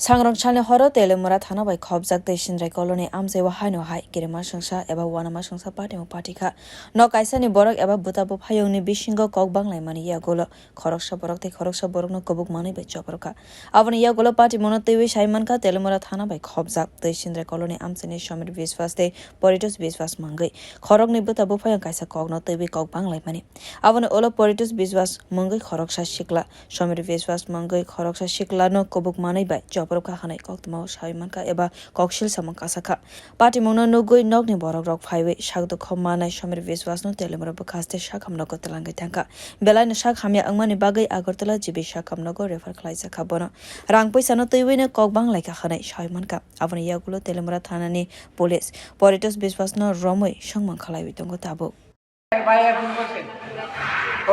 Sangrong chalni horo Teliamura thana bai khobjak Twisindarai colony amchaio haino hai kirima sinsa eba wanama sinsa patimung patikha no kaisa ni borok eba bwphayungni bisingo kokbanglaimani yagulo khorok sa borok te khorok sa borok no khobjak bai chopropkha aboni yagulo patimung twi saimanka Teliamura thana bai khobjak Twisindarai colony amchaini Samir Biswas te Paritosh Biswas mangai khorok ni bwphayung kaisa kokno twi kokbanglaimani aboni olo Paritosh Biswas mangai khorok sa sikla Samir Biswas mangai khorok sa sikla no khobjak bai chopropkha khanai koktmo saimanka eba kokshil samangka sakha patimung no nugui nokni borok rok phaiwe sakdo khommanai Samir Biswas no Teliamura bokhaste sakhamnogo talangai thangka belai no sakhamya angmani bagai agartala jibi sakhamnogo refer khlaijaka bono rang paisa no twiwine kokbanglaika khanai saimanka aboni yagulo Teliamura thanani police Paritosh Biswas no romoi sangmang khalaiwi tongo tabo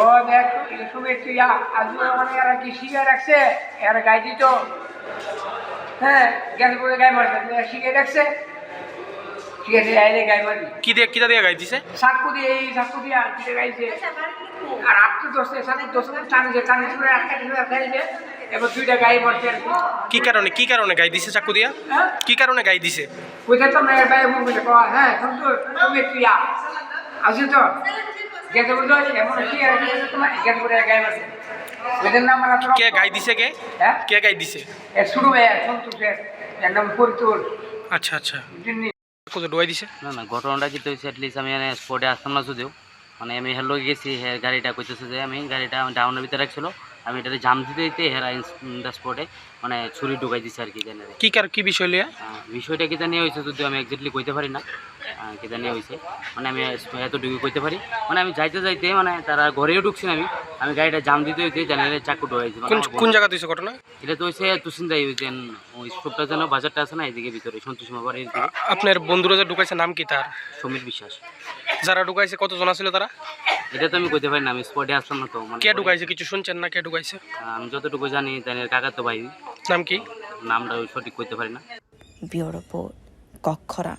ও দেখ শুভেচ্ছা আজকে মানে এরা কি শিখে রাখছে এরা গাই দিত হ্যাঁ গ্যাস করে গাই মারছে শিখে রাখছে ঠিক আছে আইলে গাই মারি কিটা দিয়ে গাই দিছে সাকু দিয়ে এই সাকু দিয়ে আর কিটা গাইছে আর আপনি দোষে সাকু দোষে টানে করে আটকা দিয়ে খাইছে এবার দুইটা গাই মারছে আর কি কারণে গাই দিছে চাকু দিয়া কি কারণে গাই দিছে কইতে তো মেয়ের ভাই মুখ বলে কয় হ্যাঁ কিন্তু শুভেচ্ছা আসি তো গেছে বলতো এমন কি আর তোমার গেছে বলে গাই মারছে ওদের নাম আর কে গাই দিছে হ্যাঁ কে গাই দিছে এ শুরু ভাই সন্তোষের এর নাম পরিতোষ আচ্ছা আচ্ছা কত ডুয়াই দিছে না ঘটনাটা কি তো এটলিস্ট আমি স্পটে আসতাম না যদিও মানে আমি হেলো গেছি গাড়িটা কইতেছে যে আমি গাড়িটা ডাউনের ভিতরে রাখছিল আমি এটা জাম দিতে দিতে হেরা স্পটে মানে ছুরি ঢুকাই দিছে আর কি জানি কি বিষয় লিয়া বিষয়টা কি জানি হয়েছে যদিও আমি এক্স্যাক্টলি কইতে পারি না কি জানি হয়েছে মানে আমি এতটুকু কইতে পারি মানে আমি যাইতে যাইতে মানে তারা ঘরেও ঢুকছি না আমি গাড়িটা জাম দিতে হইতে জানি চাকু ঢুকাইছি কোন জায়গা দিছে ঘটনা এটা তো হয়েছে তুসিন্দাই হয়েছে ওই স্টোভটা যেন বাজারটা আছে না এইদিকে ভিতরে সন্তোষীমা বাড়ির দিকে আপনার বন্ধুরা যে ঢুকাইছে নাম কি তার সমীর বিশ্বাস যারা ঢুকাইছে কতজন ছিল তারা এটা তো আমি কইতে পারি না আমি স্পটে আসলাম না তো মানে কে ঢুকাইছে কিছু শুনছেন না কে ঢুকাইছে আমি যতটুকু জানি কাকা তো ভাই নাম কি নামটা সঠিক কইতে পারি না ব্যুরো রিপোর্ট কক্ষরা।